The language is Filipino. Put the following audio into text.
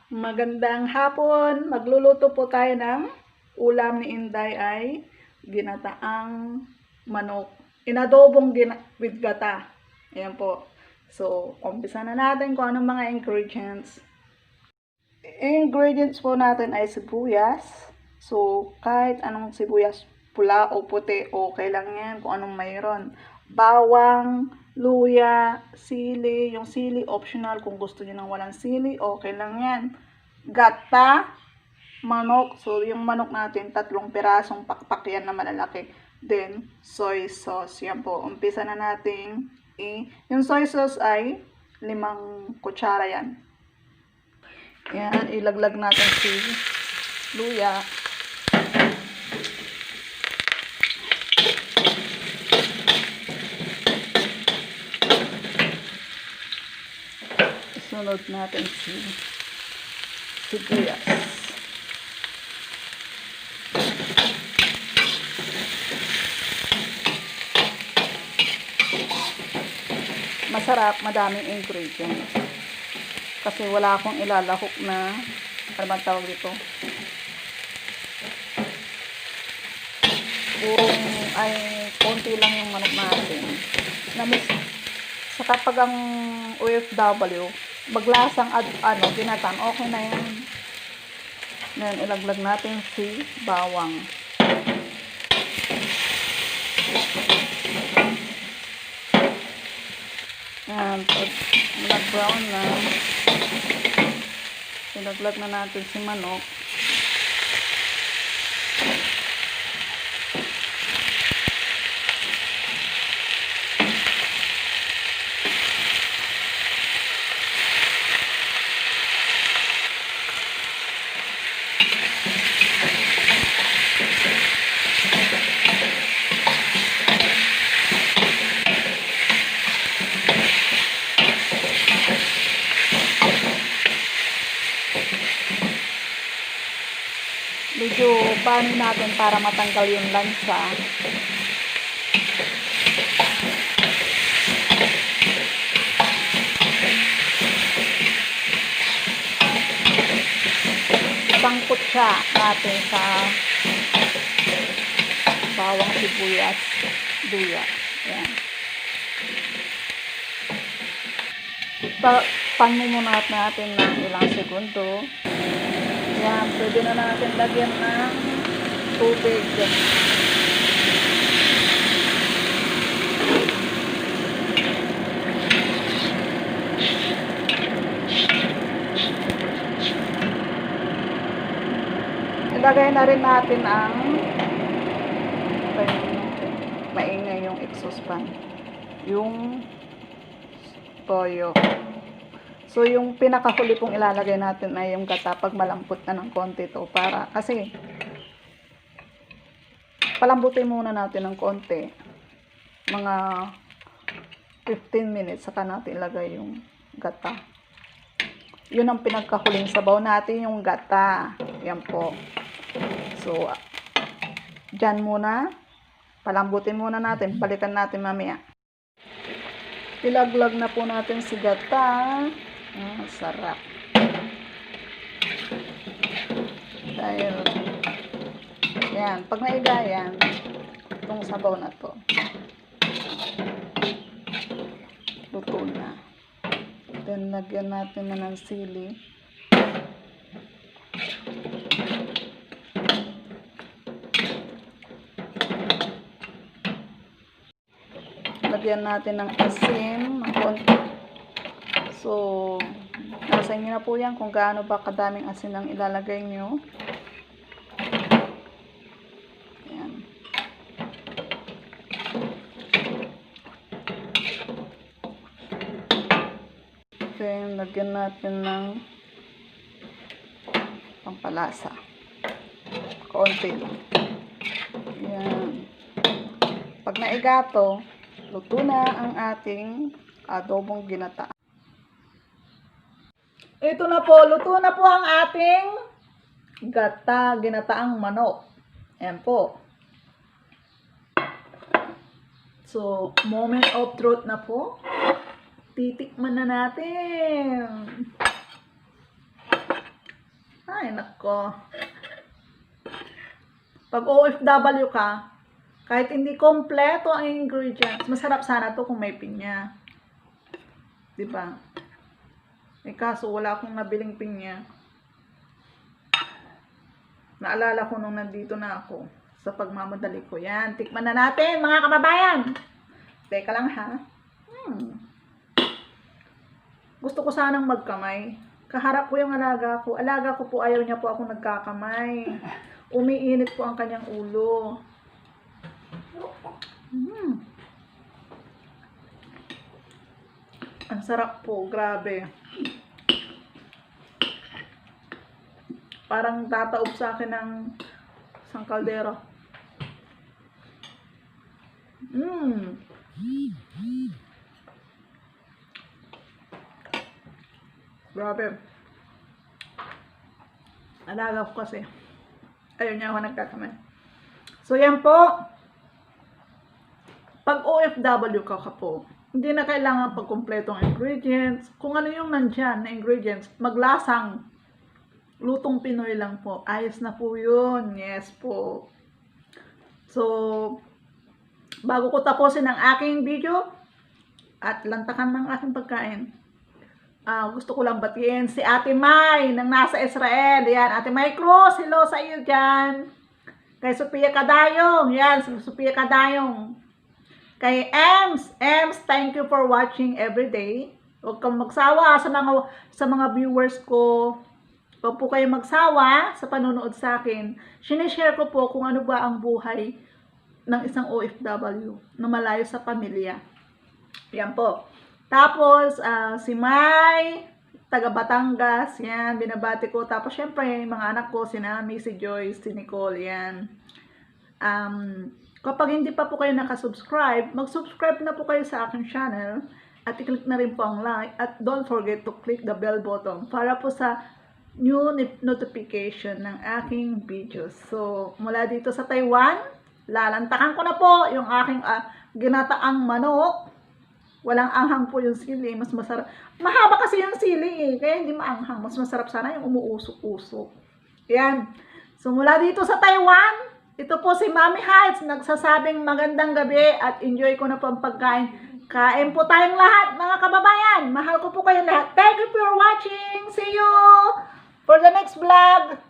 Magandang hapon. Magluluto po tayo ng ulam ni Inday ay ginataang manok. Inadobong with gata. Ayan po. So, umpisa na natin kung anong mga ingredients. Ingredients po natin ay sibuyas. So, kahit anong sibuyas, pula o puti, okay lang yan kung anong mayroon. Bawang, luya, sili. Yung sili optional, kung gusto niyo nang walang sili, okay lang yan. Gata, manok. So, yung manok natin, 3 pirasong pakpak yan na malalaki. Then, soy sauce. Yan po. Umpisa na natin. Yung soy sauce ay 5 kutsara yan. Yan, ilaglag natin si luya. Sunod natin si sibuyas. Masarap, madaming ingredients. Kasi wala akong ilalahok na, ano bang tawag dito? Ay, konti lang yung manok natin. Sa kapag ang OFW, maglasang ginatan, okay na yan. Then, ilaglag natin si bawang. Yan, pag nag-brown na, ilaglag na natin si manok. Medyo paano natin para matanggal yung lansa. Sangkot siya natin sa bawang, sibuyas, luya. Ayan. Pan mo muna natin ng ilang segundo. Yan, pwede na natin lagyan ng tubig. Ilagay na rin natin ang maingay yung exhaust fan. Yung toyo. So, yung pinakahuli pong ilalagay natin ay yung gata pag malambot na ng konti to. Kasi, palambutin muna natin ng konti. Mga 15 minutes, saka natin ilagay yung gata. Yun ang pinagkahuling sabaw natin, yung gata. Yan po. So, dyan muna. Palambutin muna natin. Balikan natin mamaya. Ilaglag na po natin si gata. Sarap. Dahil, yan, pag naiga yan, itong sabaw na to, luto na. Then, lagyan natin na ng sili. Lagyan natin ng asin, ng konti. So, nasa inyo na po yan kung gaano ba kadaming asin ang ilalagay nyo. Ayan. Then, lagyan natin ng pampalasa. Kaunti lang. Ayan. Pag naigato, luto na ang ating adobong ginata. Ito na po, luto na po ang ating ginataang manok. Ayan po. So, moment of truth na po. Titikman na natin. Ay, nako. Pag OFW ka, kahit hindi kompleto ang ingredients, masarap sana to kung may pinya. Diba? Eh kaso wala akong nabiling pinya. Naalala ko nung nandito na ako sa pagmamadali ko. Yan, tikman na natin mga kababayan. Teka lang ha. Gusto ko sanang magkamay. Kaharap ko yung alaga ko. Alaga ko po, ayaw niya po ako nagkakamay. Umiinit po ang kanyang ulo. Ang sarap po, grabe. Parang tataob sa akin ng isang kaldero. Grabe. Alaga ko kasi. Ayaw niya ako nagkakamay. So, yan po. Pag OFW ka po, hindi na kailangan pagkumpletong ingredients. Kung ano yung nandyan na ingredients, maglasang lutong Pinoy lang po. Ayos na po yun. Yes po. So, bago ko tapusin ang aking video at lantakan ng aking pagkain, gusto ko lang batiin si Ate May nang nasa Israel. Yan, Ate May Cruz, hello sa iyo dyan. Kay Sophia Cadayong, yan, si Sophia Cadayong. Kay Ems, thank you for watching every day. Huwag kang magsawa sa mga viewers ko. Huwag po kayo magsawa sa panonood sa akin. Sinishare ko po kung ano ba ang buhay ng isang OFW na malayo sa pamilya. Yan po. Tapos, si May, taga Batangas, yan, binabati ko. Tapos, syempre, mga anak ko, si Nami, si Joyce, si Nicole, yan. Kapag hindi pa po kayo nakasubscribe, mag-subscribe na po kayo sa aking channel at i-click na rin po ang like at don't forget to click the bell button para po sa new notification ng aking videos. So, mula dito sa Taiwan, lalantakan ko na po yung aking ginataang manok. Walang anghang po yung sili, mas masarap. Mahaba kasi yung sili eh, kaya hindi maanghang. Mas masarap sana yung umuusok-usok. Yan. So, mula dito sa Taiwan, ito po si Mami Heights, nagsasabing magandang gabi at enjoy ko na po ang pagkain. Kain po tayong lahat, mga kababayan. Mahal ko po kayo lahat. Thank you for watching. See you for the next vlog.